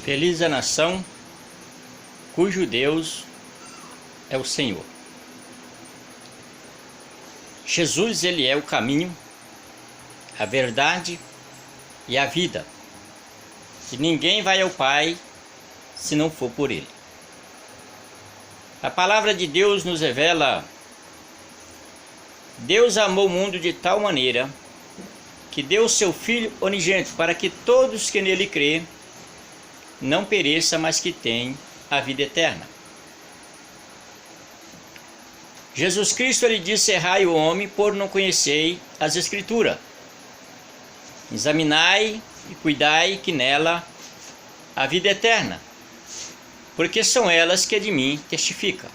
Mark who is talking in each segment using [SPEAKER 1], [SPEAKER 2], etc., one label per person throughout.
[SPEAKER 1] Feliz a nação cujo Deus é o Senhor. Jesus, ele é o caminho, a verdade e a vida. E ninguém vai ao Pai se não for por ele. A palavra de Deus nos revela: Deus amou o mundo de tal maneira que deu o seu Filho unigênito para que todos que nele crê não pereça, mas que tenham a vida eterna. Jesus Cristo, ele disse: errai o homem por não conhecer as Escrituras. Examinai e cuidai que nela a vida eterna, porque são elas que de mim testificam.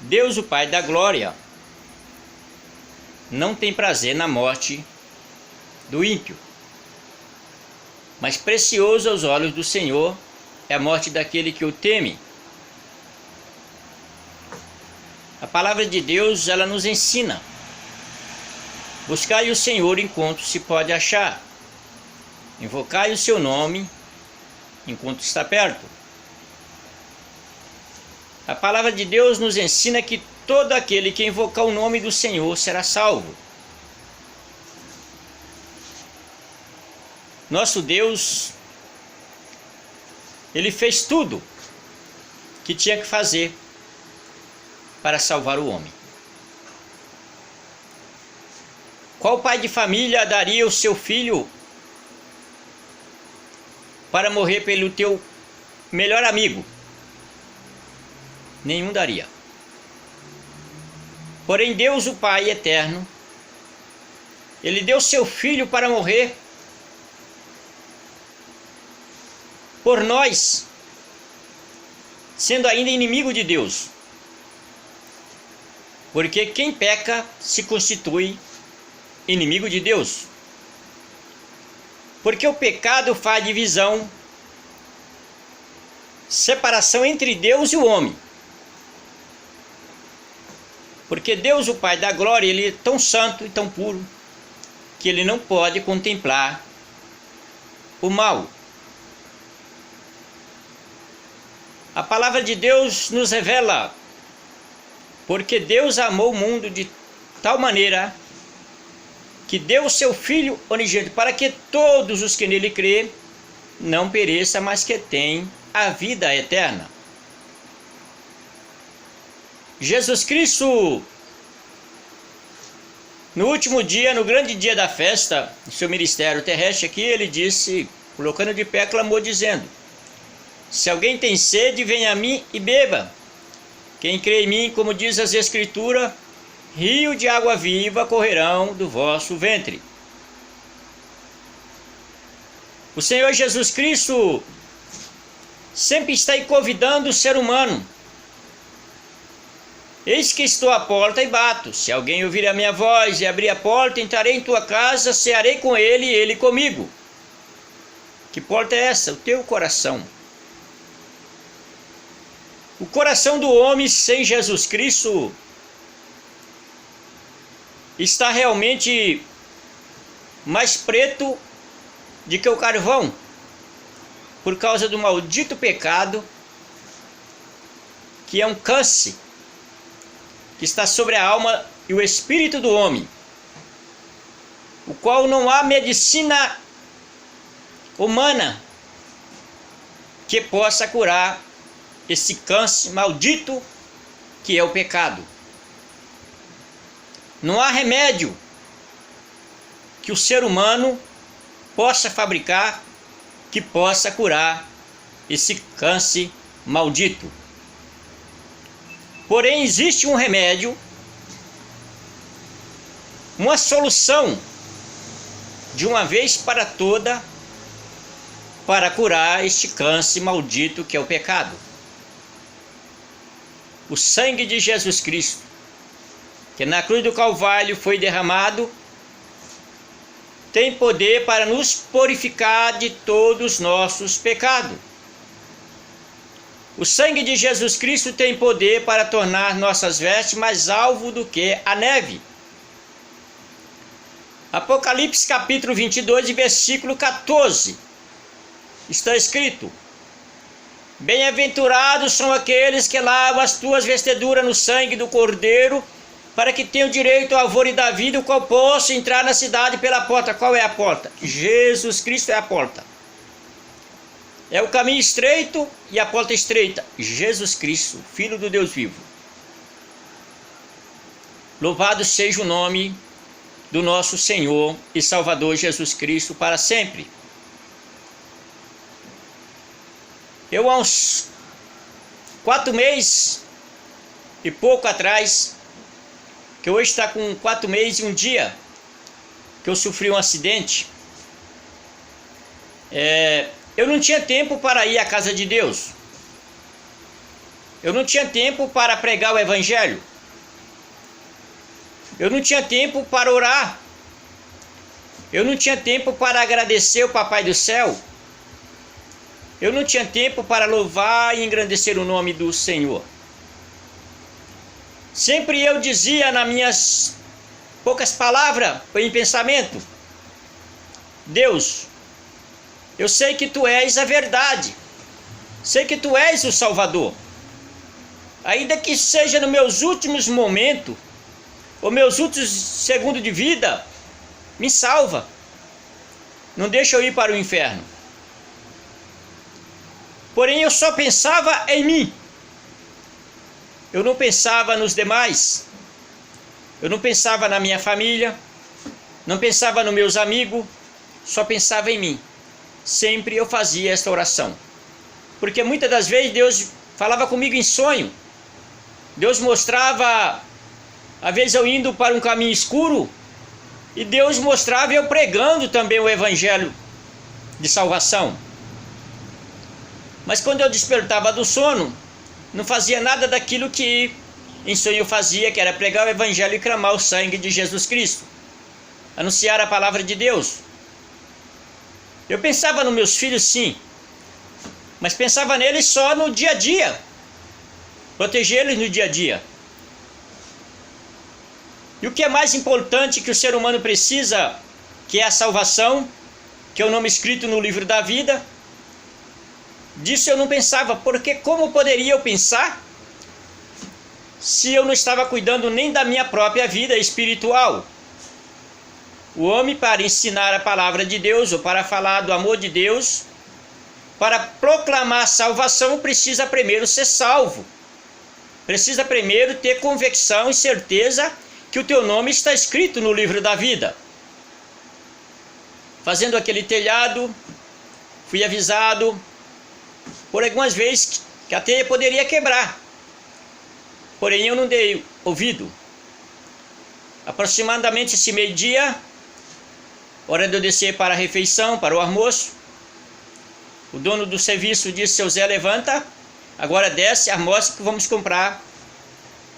[SPEAKER 1] Deus, o Pai da glória, não tem prazer na morte do ímpio, mas precioso aos olhos do Senhor é a morte daquele que o teme. A palavra de Deus, ela nos ensina: buscai o Senhor enquanto se pode achar, invocai o seu nome enquanto está perto. A palavra de Deus nos ensina que todo aquele que invocar o nome do Senhor será salvo. Nosso Deus, ele fez tudo que tinha que fazer para salvar o homem. Qual pai de família daria o seu filho para morrer pelo teu melhor amigo? Nenhum daria. Porém, Deus, o Pai eterno, ele deu seu filho para morrer por nós, sendo ainda inimigo de Deus. Porque quem peca se constitui inimigo de Deus. Porque o pecado faz divisão, separação entre Deus e o homem. Porque Deus, o Pai da glória, ele é tão santo e tão puro que ele não pode contemplar o mal. A palavra de Deus nos revela: porque Deus amou o mundo de tal maneira que deu o seu Filho unigênito para que todos os que nele crê não pereçam, mas que tenham a vida eterna. Jesus Cristo, no último dia, no grande dia da festa, no seu ministério terrestre aqui, ele disse, colocando de pé, clamou dizendo: se alguém tem sede, venha a mim e beba. Quem crê em mim, como diz as Escrituras, rio de água viva correrão do vosso ventre. O Senhor Jesus Cristo sempre está aí convidando o ser humano. Eis que estou à porta e bato. Se alguém ouvir a minha voz e abrir a porta, entrarei em tua casa, cearei com ele e ele comigo. Que porta é essa? O teu coração. O coração do homem sem Jesus Cristo está realmente mais preto do que o carvão, por causa do maldito pecado, que é um câncer que está sobre a alma e o espírito do homem, o qual não há medicina humana que possa curar esse câncer maldito que é o pecado. Não há remédio que o ser humano possa fabricar que possa curar esse câncer maldito. Porém, existe um remédio, uma solução de uma vez para toda para curar este câncer maldito que é o pecado. O sangue de Jesus Cristo, que na cruz do Calvário foi derramado, tem poder para nos purificar de todos os nossos pecados. O sangue de Jesus Cristo tem poder para tornar nossas vestes mais alvo do que a neve. Apocalipse capítulo 22, versículo 14. Está escrito: bem-aventurados são aqueles que lavam as tuas vestiduras no sangue do Cordeiro, para que tenham direito ao alvor da vida, o qual possa entrar na cidade pela porta. Qual é a porta? Jesus Cristo é a porta. É o caminho estreito e a porta estreita. Jesus Cristo, Filho do Deus vivo. Louvado seja o nome do nosso Senhor e Salvador Jesus Cristo para sempre. Eu há uns 4 meses e pouco atrás, que hoje está com 4 meses e um dia, que eu sofri um acidente, eu não tinha tempo para ir à casa de Deus. Eu não tinha tempo para pregar o Evangelho. Eu não tinha tempo para orar. Eu não tinha tempo para agradecer o Papai do Céu. Eu não tinha tempo para louvar e engrandecer o nome do Senhor. Sempre eu dizia nas minhas poucas palavras, em pensamento: Deus, eu sei que Tu és a verdade. Sei que Tu és o Salvador. Ainda que seja nos meus últimos momentos, os meus últimos segundos de vida, me salva. Não deixa eu ir para o inferno. Porém, eu só pensava em mim. Eu não pensava nos demais. Eu não pensava na minha família. Não pensava nos meus amigos. Só pensava em mim. Sempre eu fazia esta oração. Porque muitas das vezes Deus falava comigo em sonho. Deus mostrava, às vezes eu indo para um caminho escuro, e Deus mostrava eu pregando também o Evangelho de salvação. Mas quando eu despertava do sono, não fazia nada daquilo que em sonho eu fazia, que era pregar o Evangelho e clamar o sangue de Jesus Cristo. Anunciar a palavra de Deus. Eu pensava nos meus filhos, sim, mas pensava neles só no dia a dia. Proteger eles no dia a dia. E o que é mais importante que o ser humano precisa, que é a salvação, que é o nome escrito no livro da vida, disso eu não pensava, porque como poderia eu pensar se eu não estava cuidando nem da minha própria vida espiritual? O homem, para ensinar a palavra de Deus, ou para falar do amor de Deus, para proclamar a salvação, precisa primeiro ser salvo. Precisa primeiro ter convicção e certeza que o teu nome está escrito no livro da vida. Fazendo aquele telhado, fui avisado por algumas vezes que a telha poderia quebrar. Porém eu não dei ouvido. Aproximadamente esse meio-dia, hora de eu descer para a refeição, para o almoço, o dono do serviço disse: seu Zé, levanta, agora desce, almoça que vamos comprar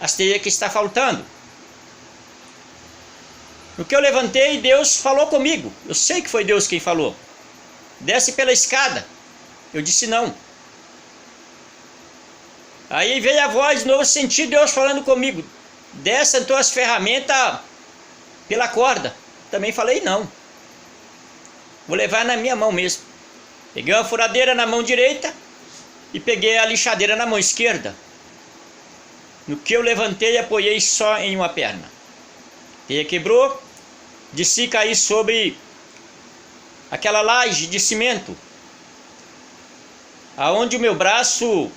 [SPEAKER 1] as telhas que está faltando. No que eu levantei, Deus falou comigo. Eu sei que foi Deus quem falou. Desce pela escada. Eu disse não. Aí veio a voz de novo, senti Deus falando comigo: desce então as ferramentas pela corda. Também falei não. Vou levar na minha mão mesmo. Peguei uma furadeira na mão direita e peguei a lixadeira na mão esquerda. No que eu levantei, apoiei só em uma perna. A telha quebrou, desci e caí sobre aquela laje de cimento, aonde o meu braço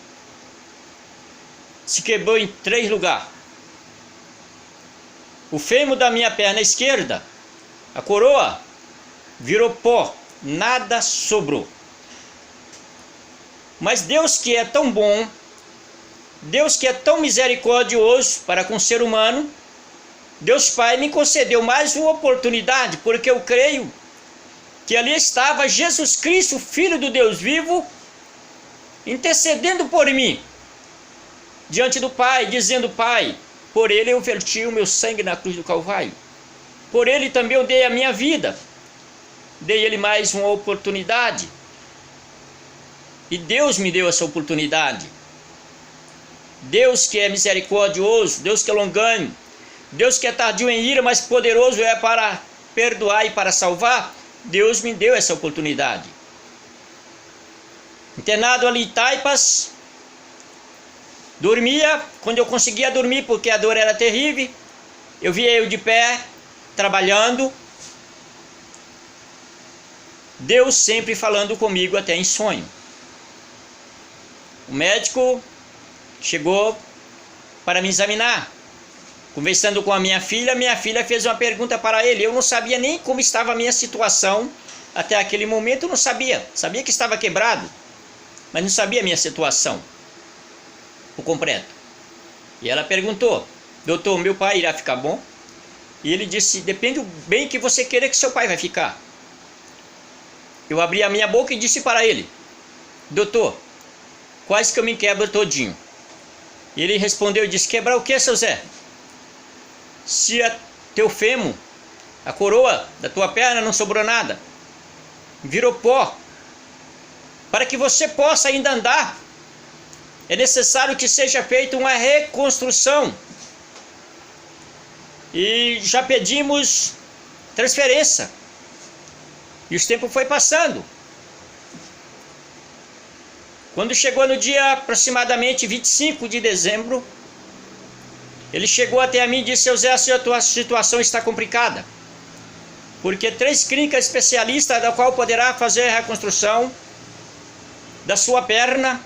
[SPEAKER 1] se quebrou em 3 lugares. O fêmur da minha perna esquerda, a coroa, virou pó, nada sobrou. Mas Deus, que é tão bom, Deus que é tão misericordioso para com o ser humano, Deus Pai me concedeu mais uma oportunidade, porque eu creio que ali estava Jesus Cristo, Filho do Deus vivo, intercedendo por mim, diante do Pai, dizendo: Pai, por Ele eu verti o meu sangue na cruz do Calvário, por Ele também eu dei a minha vida, dei Ele mais uma oportunidade, e Deus me deu essa oportunidade. Deus que é misericordioso, Deus que é longânimo, Deus que é tardio em ira, mas poderoso é para perdoar e para salvar, Deus me deu essa oportunidade. Internado ali em Taipas, dormia, quando eu conseguia dormir, porque a dor era terrível, eu via eu de pé, trabalhando, Deus sempre falando comigo até em sonho. O médico chegou para me examinar. Conversando com a minha filha fez uma pergunta para ele. Eu não sabia nem como estava a minha situação até aquele momento, eu não sabia. Sabia que estava quebrado, mas não sabia a minha situação por completo. E ela perguntou: doutor, meu pai irá ficar bom? E ele disse: depende do bem que você queira que seu pai vai ficar. Eu abri a minha boca e disse para ele: doutor, quase que eu me quebro todinho. E ele respondeu e disse: quebrar o que, seu Zé? Se teu fêmur, a coroa da tua perna não sobrou nada, virou pó, para que você possa ainda andar, é necessário que seja feita uma reconstrução. E já pedimos transferência. E o tempo foi passando. Quando chegou no dia aproximadamente 25 de dezembro, ele chegou até mim e disse: seu Zé, a tua situação está complicada, porque 3 clínicas especialistas, da qual poderá fazer a reconstrução da sua perna,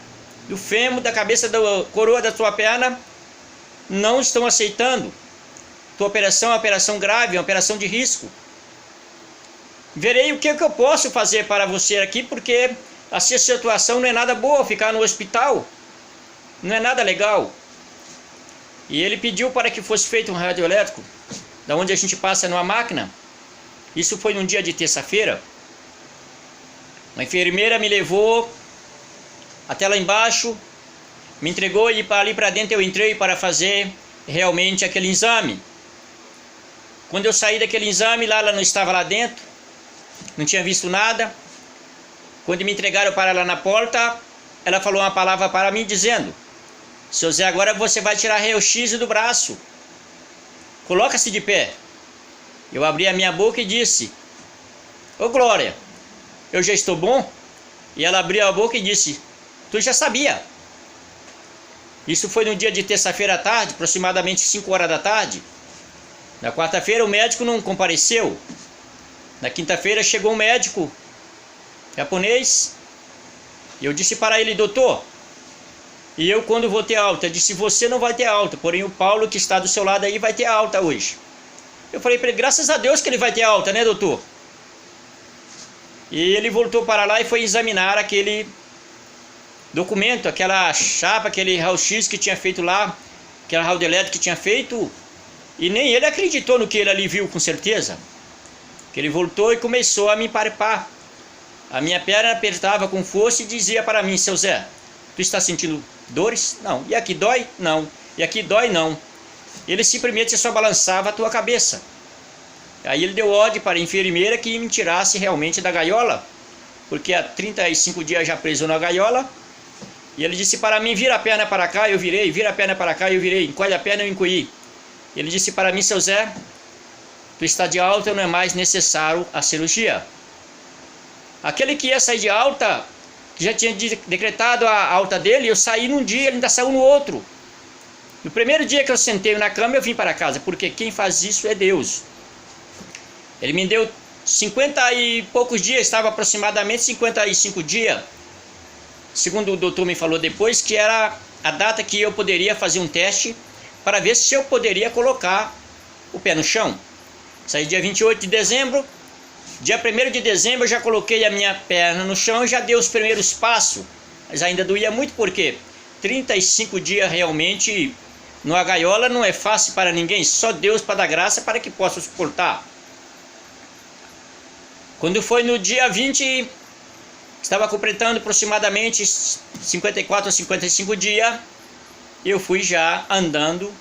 [SPEAKER 1] do fêmur, da cabeça, da coroa da tua perna, não estão aceitando. Tua operação é uma operação grave, é uma operação de risco. Verei o que eu posso fazer para você aqui, porque a sua situação não é nada boa, ficar no hospital não é nada legal. E ele pediu para que fosse feito um radioelétrico, da onde a gente passa numa máquina. Isso foi num dia de terça-feira. Uma enfermeira me levou até lá embaixo, me entregou, e ali para dentro eu entrei para fazer realmente aquele exame. Quando eu saí daquele exame, ela não estava lá dentro, não tinha visto nada. Quando me entregaram para lá na porta, ela falou uma palavra para mim dizendo: seu Zé, agora você vai tirar raio-x do braço. Coloca-se de pé. Eu abri a minha boca e disse: ô Glória, eu já estou bom? E ela abriu a boca e disse: tu já sabia. Isso foi no dia de terça-feira à tarde, aproximadamente 5 horas da tarde. Na quarta-feira o médico não compareceu. Na quinta-feira chegou um médico japonês. E eu disse para ele: doutor, e eu quando vou ter alta? Eu disse: você não vai ter alta, porém o Paulo que está do seu lado aí vai ter alta hoje. Eu falei para ele: graças a Deus que ele vai ter alta, né, doutor? E ele voltou para lá e foi examinar aquele documento, aquela chapa, aquele raio-x que tinha feito lá, aquela radioelétrica que tinha feito, e nem ele acreditou no que ele ali viu, com certeza. Que ele voltou e começou a me palpar. A minha perna apertava com força e dizia para mim: seu Zé, tu está sentindo dores? Não. E aqui dói? Não. E aqui dói? Não. Ele simplesmente só balançava a tua cabeça. Aí ele deu ordem para a enfermeira que me tirasse realmente da gaiola, porque há 35 dias já preso na gaiola. E ele disse para mim: vira a perna para cá, eu virei, vira a perna para cá, eu virei, encolhe a perna, eu encolhi. Ele disse para mim: seu Zé, tu está de alta, não é mais necessário a cirurgia. Aquele que ia sair de alta, que já tinha decretado a alta dele, eu saí num dia, ele ainda saiu no outro. No primeiro dia que eu sentei na cama, eu vim para casa, porque quem faz isso é Deus. Ele me deu 50 e poucos dias, estava aproximadamente 55 dias. Segundo o doutor me falou depois, que era a data que eu poderia fazer um teste para ver se eu poderia colocar o pé no chão. Saí dia 28 de dezembro, dia 1º de dezembro eu já coloquei a minha perna no chão e já dei os primeiros passos. Mas ainda doía muito, porque 35 dias realmente numa gaiola não é fácil para ninguém, só Deus para dar graça para que possa suportar. Quando foi no dia 20, estava completando aproximadamente 54 a 55 dias, eu fui já andando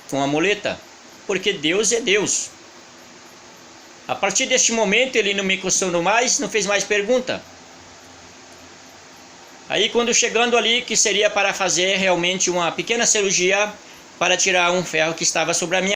[SPEAKER 1] com a muleta, porque Deus é Deus. A partir deste momento ele não me questionou mais, não fez mais pergunta. Aí quando chegando ali, que seria para fazer realmente uma pequena cirurgia para tirar um ferro que estava sobre a minha